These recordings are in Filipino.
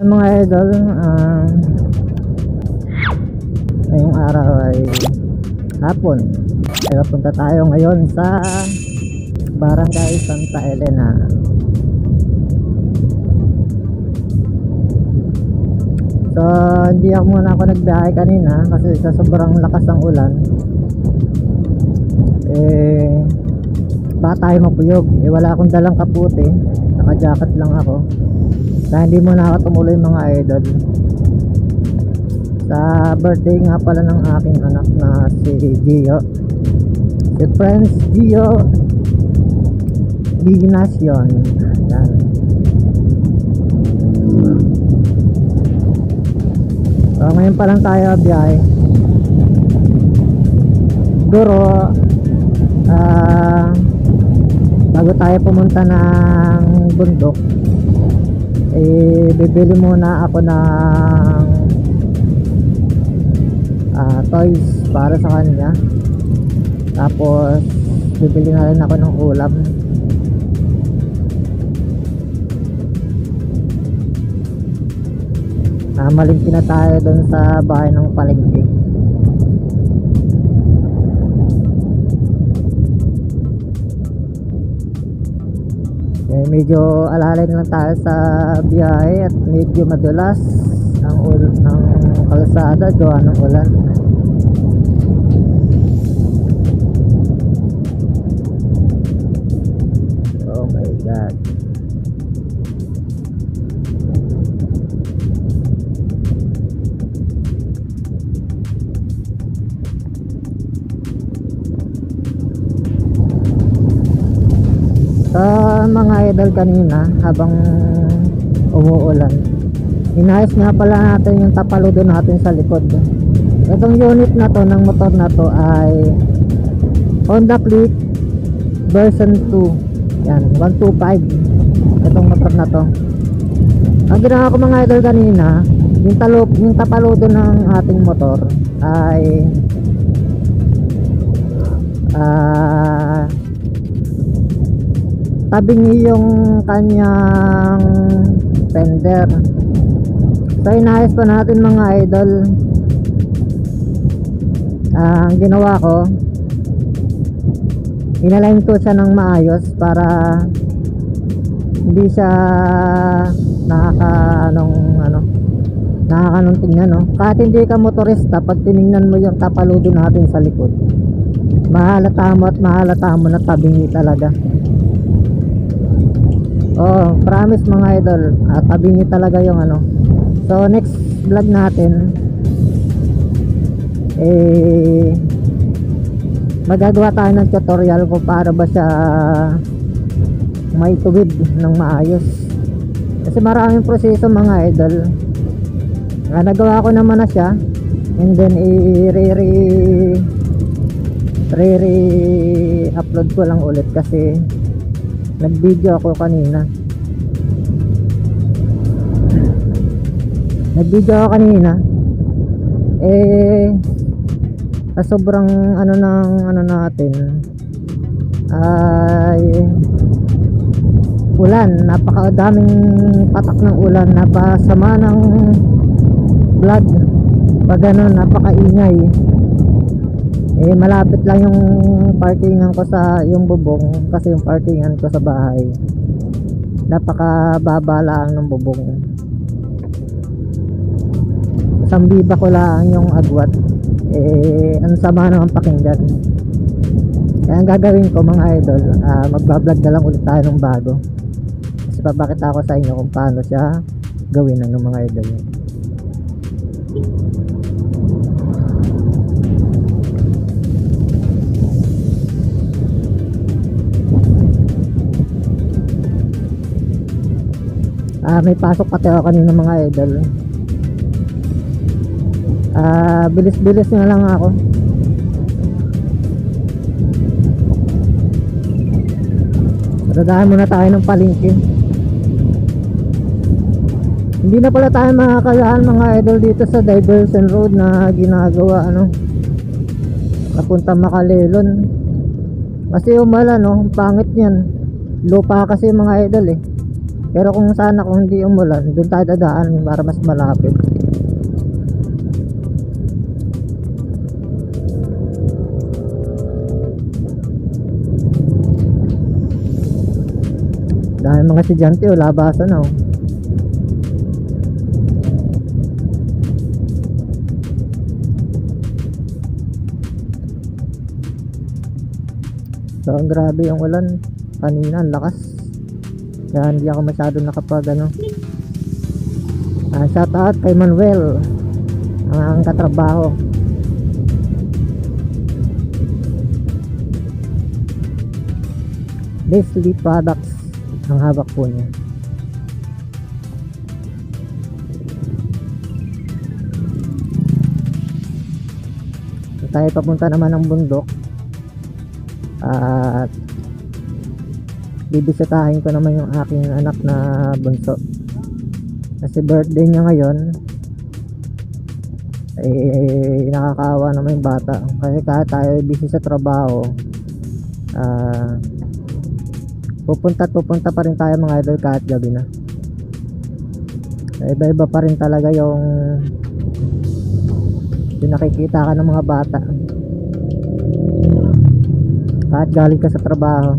Mga idol, ngayong araw ay hapon. Kaya punta tayo ngayon sa Barangay Santa Elena. So hindi ako nagbiyahe kanina kasi sa sobrang lakas ng ulan baka tayo mapuyog. Wala akong dalang kaputi, naka jacket lang ako. Kaya hindi mo na ako tumuloy mga idol. Sa birthday nga pala ng aking anak na si Gio, si Friends Gio Bignacion. Yan. So ngayon pa lang tayo biyahe. Siguro bago tayo pumunta ng bundok, bibili muna ako ng toys para sa kanya. Tapos bibili na rin ako ng ulam. Malingki na tayo dun sa bahay ng palengke. Medyo alalay lang tayo sa biyahe at medyo madulas ng kalsada gawa ng ulan. Oh my god. Mga idol, kanina habang umuulan, inayos nga pala natin yung tapaludo natin sa likod. Itong unit na to ng motor na to ay Honda Click version 2. Yan, 125 itong motor na to. Ang ginawa ko mga idol kanina, yung tapaludo ng ating motor ay tabingi yung kanyang fender. So inayos pa natin mga idol. Ang ginawa ko, inalign ko siya ng maayos para hindi siya nakakanong tingnan, no? Kahit hindi ka motorista, pag tinignan mo yung tapaludo natin sa likod, mahalata mo na tabingi talaga. Oh, promise mga idol, tabingi talaga yung ano. So next vlog natin, magagawa tayo ng tutorial kung paano ba siya may tuwid ng maayos. Kasi maraming proseso mga idol. Nagawa ko naman na siya, and then upload ko lang ulit kasi nag-video ako kanina. Sa sobrang natin ay ulan, napakadaming patak ng ulan, napasama ng vlog pag napakaingay. Malapit lang yung parkingan ko sa yung bubong, kasi yung parkingan ko sa bahay napakababa lang ng bubong. Isang biba ko lang yung agwat, ang sama naman pakinggan. Kaya ang gagawin ko mga idol, magbablog na lang ulit tayo ng bago, kasi papakita ko sa inyo kung paano siya gawin ng mga idol. May pasok pati ako kanina mga idol. Bilis-bilis na lang ako. Dadaan muna tayo ng palengke. Hindi na pala tayo makakayaan mga idol dito sa diversion road na ginagawa papunta Makalelon. Kasi umala, no, pangit niyan. Lupa kasi mga idol Pero kung sana kung hindi umulan, doon tayo dadaan para mas malapit. Dahil mga estudyante o labasan na oh. So grabe yung ulan kanina, ang lakas. Kaya hindi ako masyado nakapag shout out kay Manuel, ang katrabaho. Leslie Products ang hawak po niya. So, tayo papunta naman ng bundok at bibisitahin ko naman yung aking anak na bunso kasi birthday niya ngayon. Nakakaawa naman yung bata kasi kahit tayo busy sa trabaho, pupunta pa rin tayo mga idol kahit gabi na. Iba-iba pa rin talaga yung nakikita ka ng mga bata kahit galing ka sa trabaho.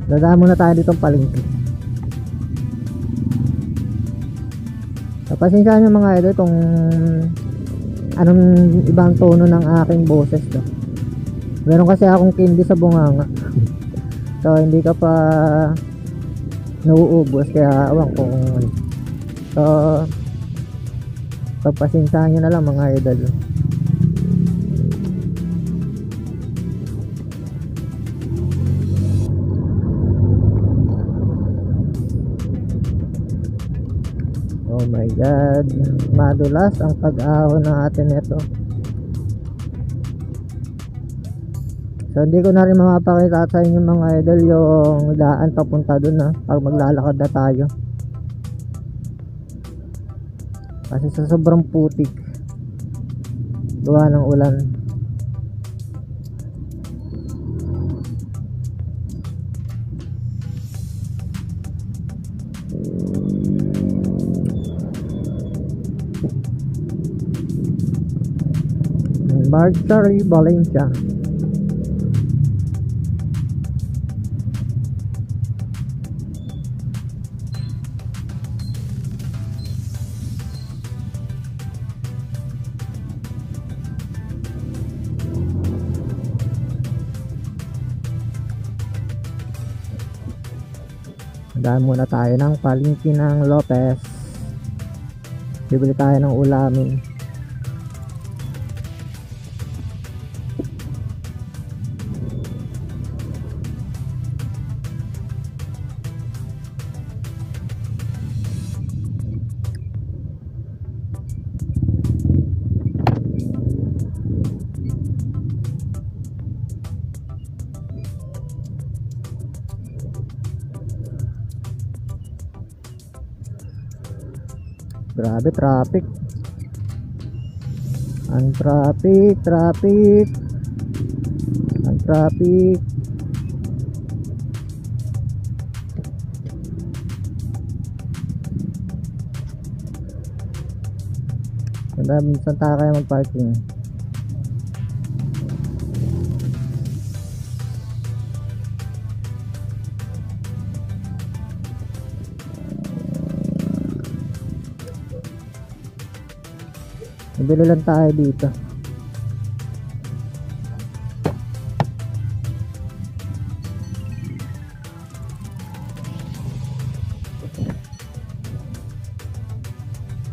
Dadaan muna tayo ditong palengke. Pasensyahan nyo mga idol kung anong ibang tono ng aking boses no? Meron kasi akong candy sa bunganga so hindi ka pa nauubos kaya awang kung so pagpasensyahan nyo na lang mga idol. Oh my god, madulas ang pag-ahon ng atin ito. So hindi ko na rin mapapakita sa inyo mga idol yung daan papunta dun pag maglalakad na tayo kasi sa sobrang putik gawa ng ulan. Marjorie Valencia. Daan muna tayo ng palengke ng Lopez. Bibili tayo ng ulamin. Grabe traffic. Ang traffic. Ang traffic. Minsan tayo kaya mag-parking. Bili lang tayo dito.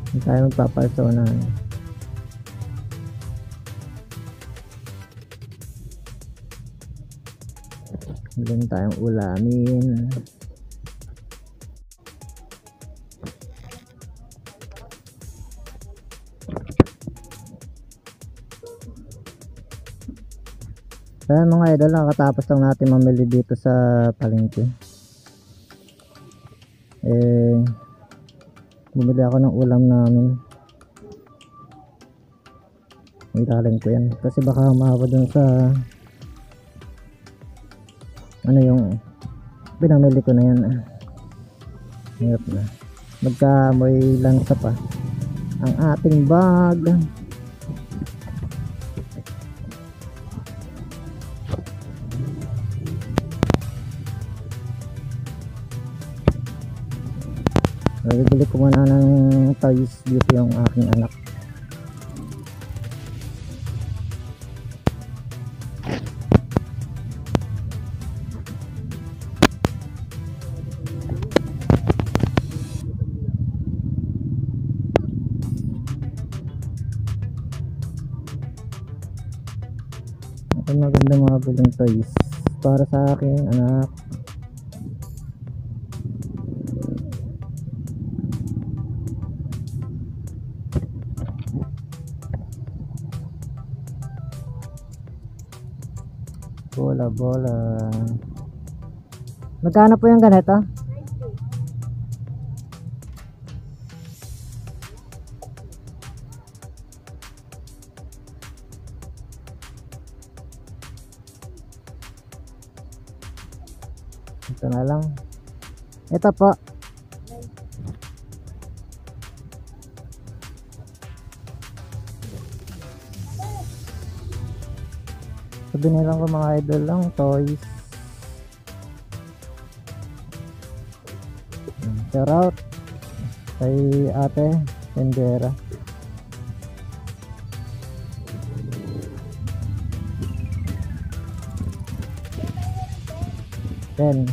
Hindi tayo magpaparsonahan. Bili tayong ulamin. Kaya mga idol, nakatapos lang natin mamili dito sa palengke. Bumili ako ng ulam namin. ilalim ko yan kasi baka umabot dun sa ano yung pinamili ko na yan. Hirap na, magkamoy lansa pa ang ating bag. Bibili ko muna ng toys dito yung aking anak. Ito maganda mga bilang toys para sa aking anak. Bola. Magkano po yung ganito? Ito na lang. Ito po. Binilang ko mga idol lang toys. Shout out kay ate Tendera. Then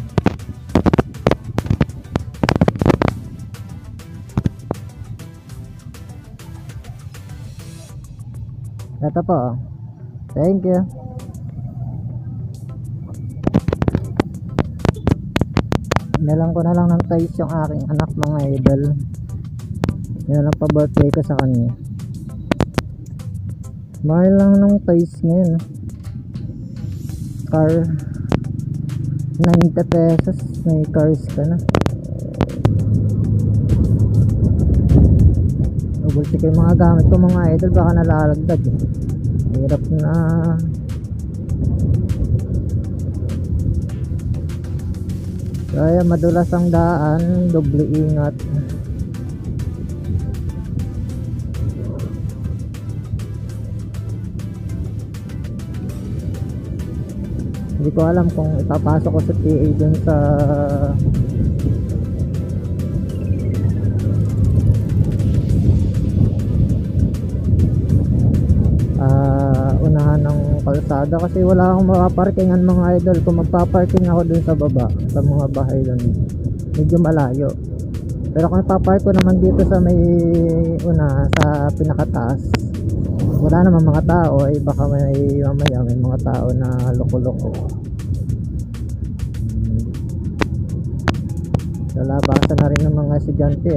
ito po. Thank you. Nilang ko na lang ng toys yung aking anak mga idol. Yan lang pa birthday ko sa kanya. Mahal lang ng toys ngayon. Car 90 pesos. May cars ka na. Ubulsi kayo mga gamit ko mga idol. Baka nalalagdag eh. Hirap na. Kaya madulas ang daan, doble ingat. Hindi ko alam kung ipapasok ko sa PA dun sa unahan ng kalsada kasi wala akong makaparkingan mga idol. Kung magpaparking ako dun sa baba sa mga bahay dun medyo malayo, pero kung ipapark ko naman dito sa may una sa pinakataas, wala naman mga tao ay baka may mamaya may mga tao na loko-loko. Lalabasan na rin ng mga estudyante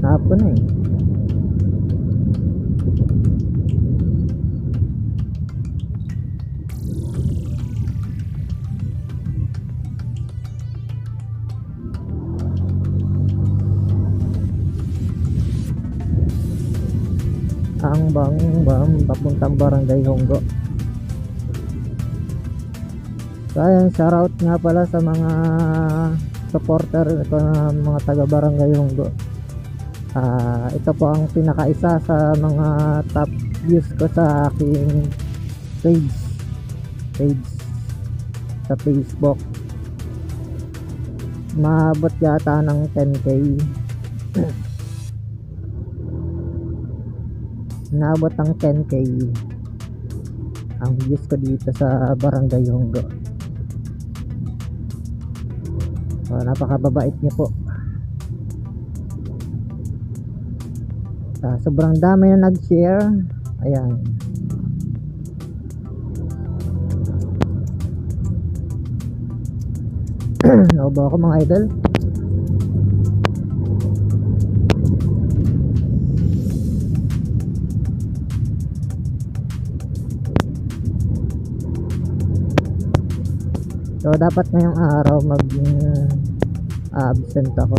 Naap ko na ang bang papuntang Barangay Honggo. So ayan, shoutout nga pala sa mga supporter ko na mga taga Barangay Honggo. Ito po ang pinakaisa sa mga top views ko sa aking page sa Facebook. Maabot yata ng 10k. Naabot ang 10k ang views ko dito sa Barangay Honggo. Napakababait niyo po. Sobrang dami na nag-share. Ayan. Naubo ako mga idol. So dapat ngayong araw absent ako.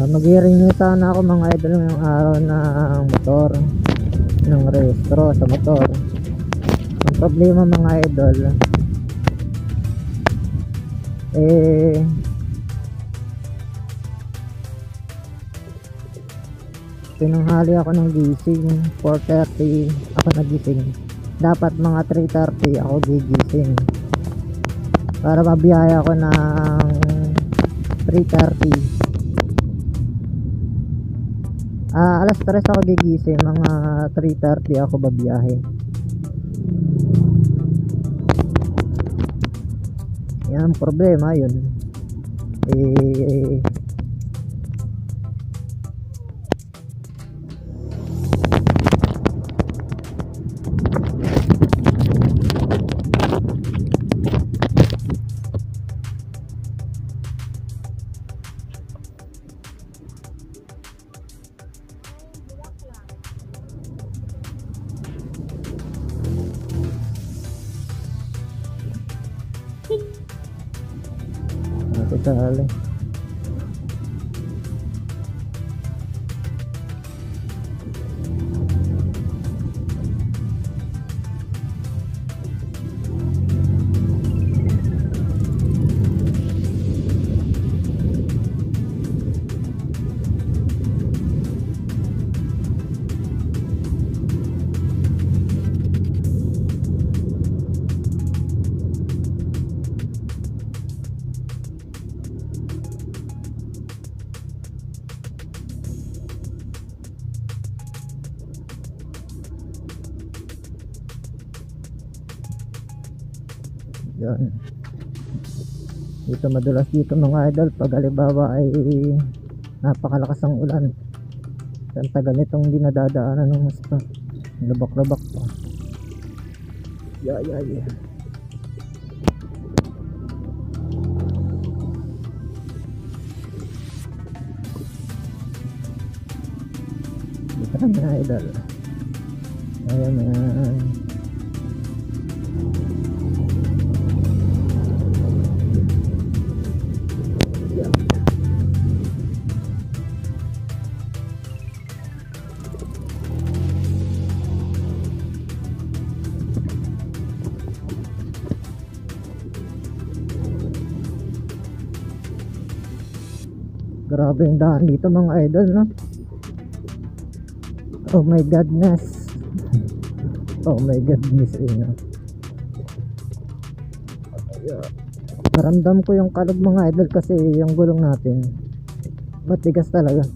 Mag-i-renew sana ako mga idol ngayong araw ng motor, ng rehistro sa motor. Ang problema mga idol, tinanghali ako ng gising. 4:30 ako nagising. Dapat mga 3:30 ako gigising para mabiyaya ako ng 3:30. Alas 3 ako gigising, mga 3:30 ako babiyahe. Yan ang problema yun. Sali. Yan. Dito madulas dito mga idol pag halimbawa ay napakalakas ang ulan. Sa tagal nitong hindi nadadaanan ng gusto. Labak-labak pa. Yeah. Dito na mga idol. Ayan na. Grabe yung daan dito mga idol, no? Oh my godness. Oh my godness, no? Naramdam ko yung kalog mga idol kasi yung gulong natin matigas talaga.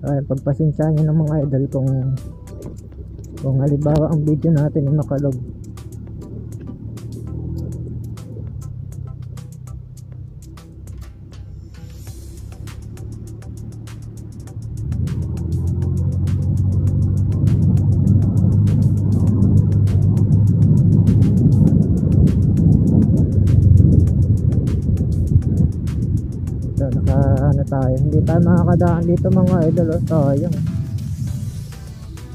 Ay, pagpasensyahan nyo ng mga idol kung halimbawa ang video natin ay makalog. Tayo. Hindi tayo makakadaan dito mga idol, oh, sayang.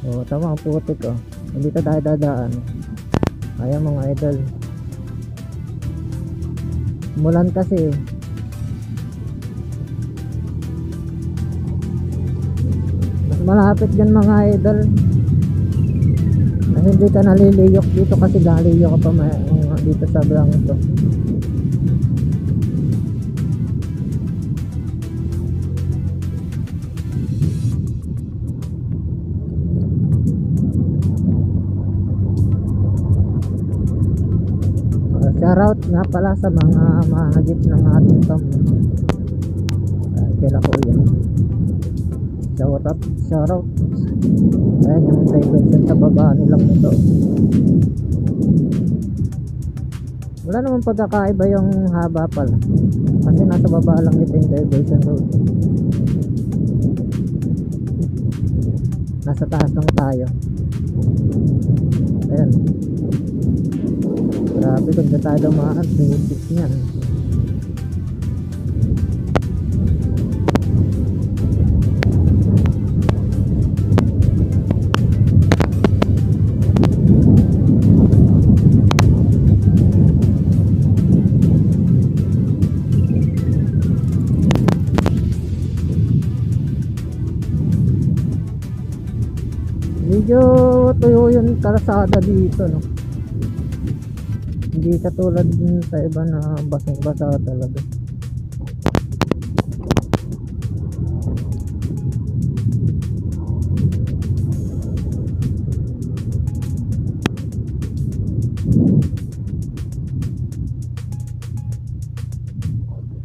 Oh, tama ang putik, oh. Hindi tayo dadaan. Ayan mga idol. Mulan kasi. Mas malapit dyan mga idol. Na hindi ka naliliyok dito kasi laliyok ka pa dito sa Blanco. Shoutout nga pala sa mga mahagip ng ating tom. Kaya ko yun. Shoutout. Ayan yung diversion sa baba nilang ito. Wala naman pagkakaiba yung haba pala. Kasi nasa baba lang ito yung diversion road. Nasa taas lang tayo. Ayan. Grabe kung na tayo dumaan, pinisip niyan. medyo tuyo yung kalsada dito, no? Hindi katulad dun sa iba na basang basa talaga.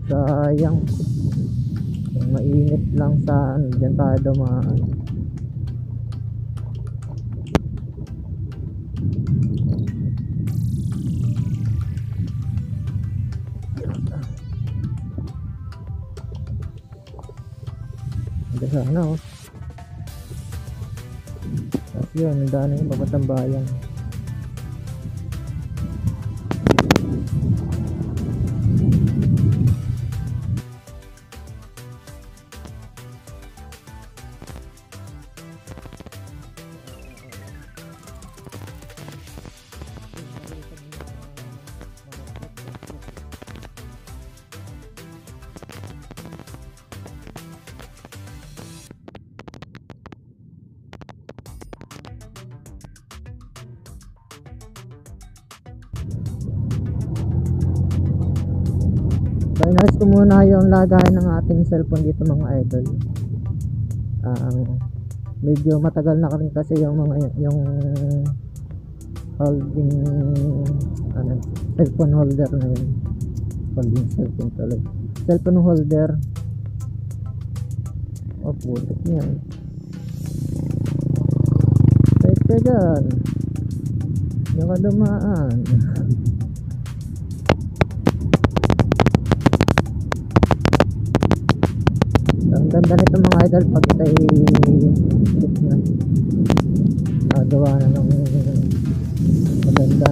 Sayang kung mainit lang saan dyan tayo dumaan. Hindi sana oh. Tapos yun, ang daan yung papuntang bayan. So, inalis ko muna yung lagayan ng ating cellphone dito mga idol. Medyo matagal na rin kasi yung mga yung holding cellphone holder na yun. Holding cellphone talaga. Cellphone holder. Oh, putik niya. Teka dyan. Yung kadumaan. Ang ganda nito mga idol pag ito'y gawa na ng maganda.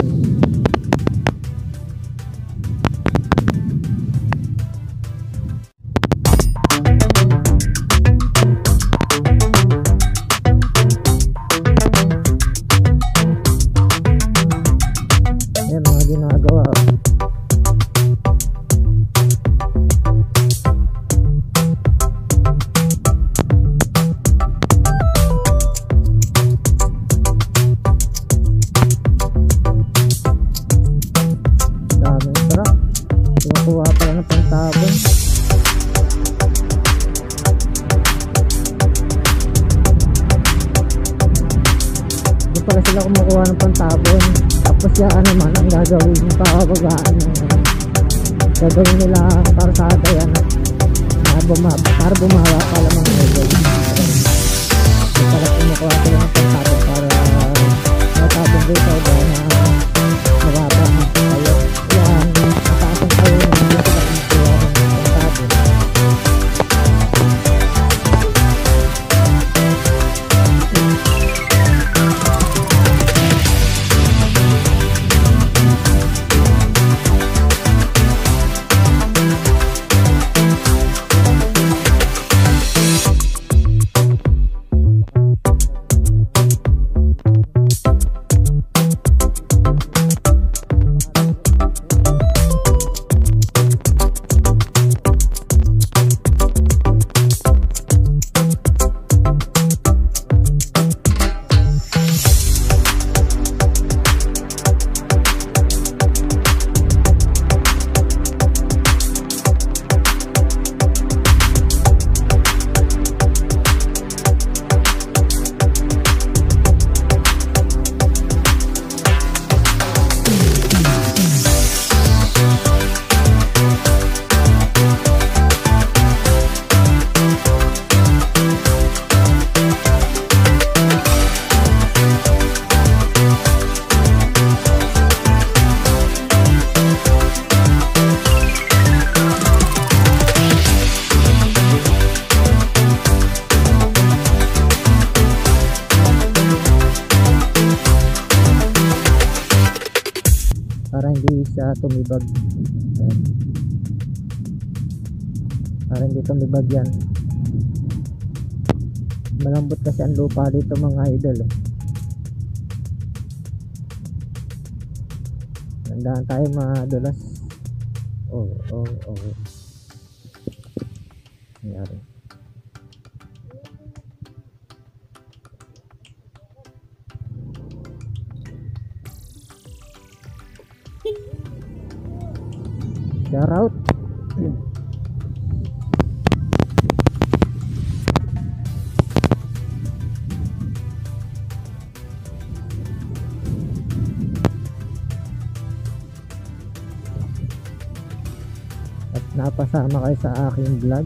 Yan mga ginagawa. Kuha pala ng pantabon. Hindi pala sila kumukuha ng pantabon. Tapos yan naman ang gagawin pabagaan gagawin nila karsada yan para bumawa pala mga gagawin. Hindi pala kumukuha sila ng pantabon para matabon dito na mababa kayo. Yan, matabon kayo. Para hindi siya tumibag. Para hindi tumibag yan. Malambot kasi ang lupa dito mga idol eh. Tandaan tayo madulas. Oo. Nangyari. Shout out. At napasama kayo sa aking vlog.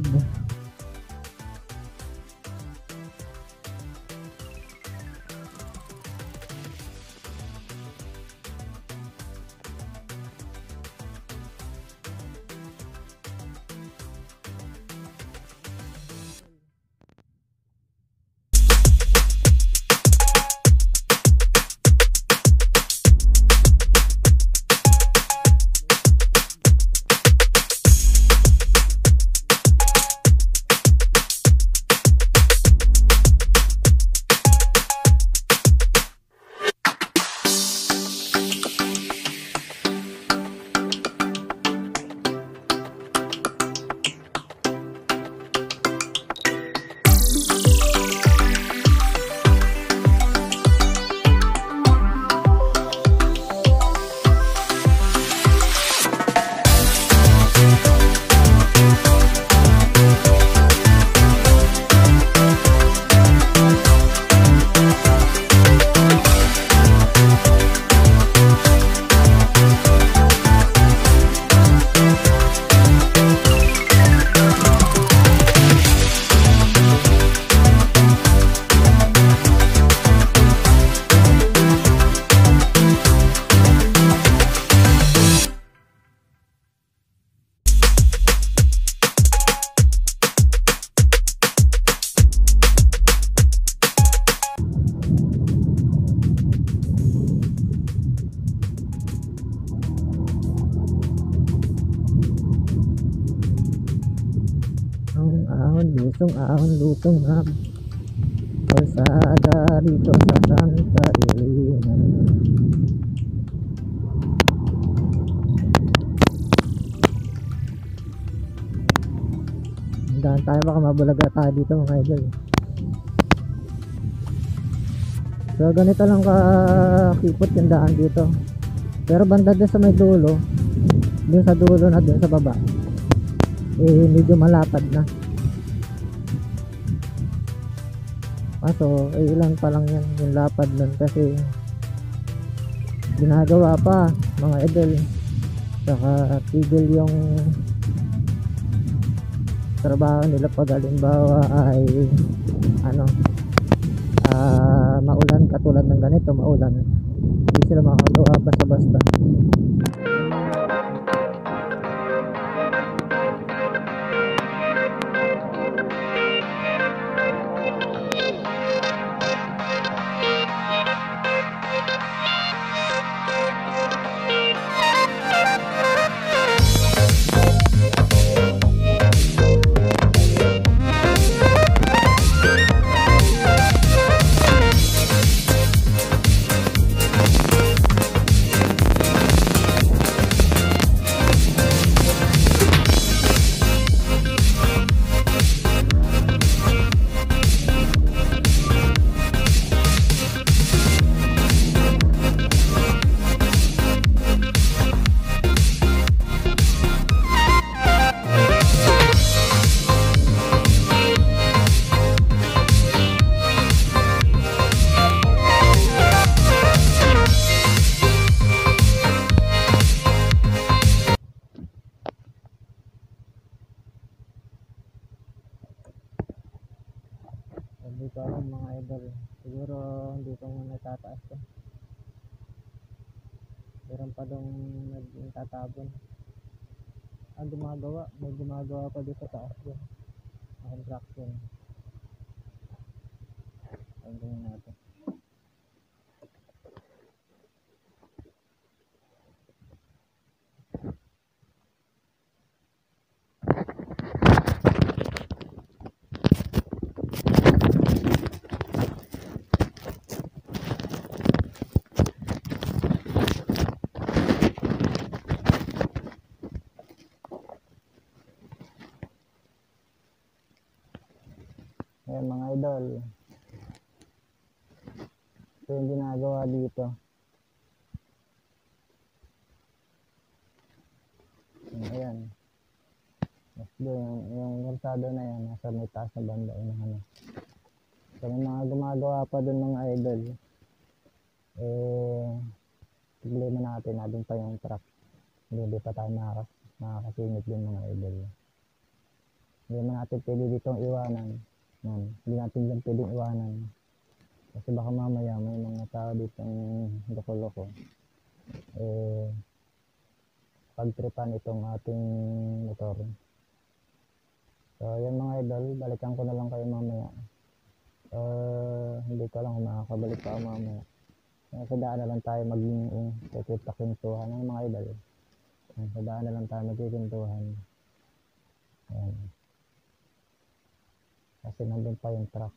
Ahon lusong hab kalsada dito sa Santa Elena. Dahan tayo, baka mabulaga tayo dito mga idol. So ganito lang kakipot yung daan dito, pero banda din sa may dulo, dun sa dulo na dun sa baba medyo malapad na. Kaso ilang pa lang yan yung lapad nun, kasi ginagawa pa mga idol, saka tigil yung trabaho nila pag halimbawa ay maulan, katulad ng ganito maulan, hindi sila makagawa basta-basta. Hindi ko alam mga idol, siguro hindi ko muna tataas to. Meron pa dong nagtatabon. Ang gumagawa pa dito sa taas yun, construction. Ang gawin natin. Ayan mga idol, ito yung ginagawa dito. Ayan, doon, yung kalsada na yan, nasa may taas na banda, ano. So, may mga gumagawa pa doon mga idol. Problema natin, nandun pa yung truck. Hindi pa tayo makakasingit din mga idol. Hindi naman natin pwede ditong iwanan. Hindi natin lang pwedeng iwanan. Kasi baka mamaya may mga tao ditong loko-loko. Pagtripan itong ating motor. So, yan mga idol, balikan ko na lang kayo mamaya. Hindi ko lang kung makakabalik pa ako mamaya. Sa daan na lang tayo magkikita-kintuhan ng mga idol. Sa daan na lang tayo magkikintuhan. Ayan. Kasi nandun pa yung truck.